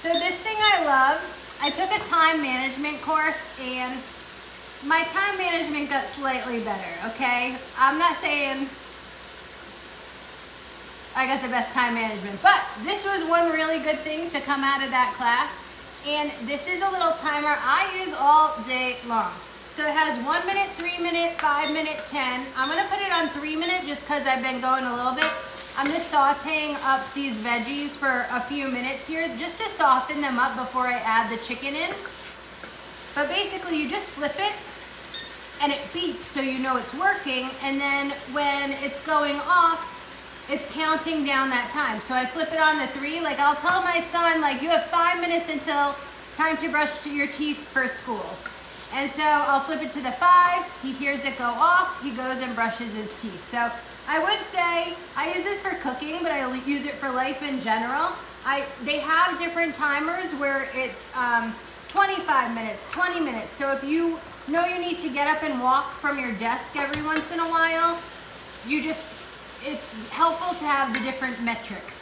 So this thing I love, I took a time management course and my time management got slightly better, okay? I'm not saying I got the best time management, but this was one really good thing to come out of that class. And this is a little timer I use all day long. So it has 1 minute, 3 minute, 5 minute, 10. I'm gonna put it on 3 minute just cause I've been going a little bit. I'm just sauteing up these veggies for a few minutes here just to soften them up before I add the chicken in. But basically you just flip it and it beeps so you know it's working, and then when it's going off, it's counting down that time. So I flip it on the 3, like I'll tell my son, like, you have 5 minutes until it's time to brush your teeth for school. And so I'll flip it to the 5, he hears it go off, he goes and brushes his teeth. So I would say, I use this for cooking, but I use it for life in general. They have different timers where it's 25 minutes, 20 minutes. So if you know you need to get up and walk from your desk every once in a while, it's helpful to have the different metrics.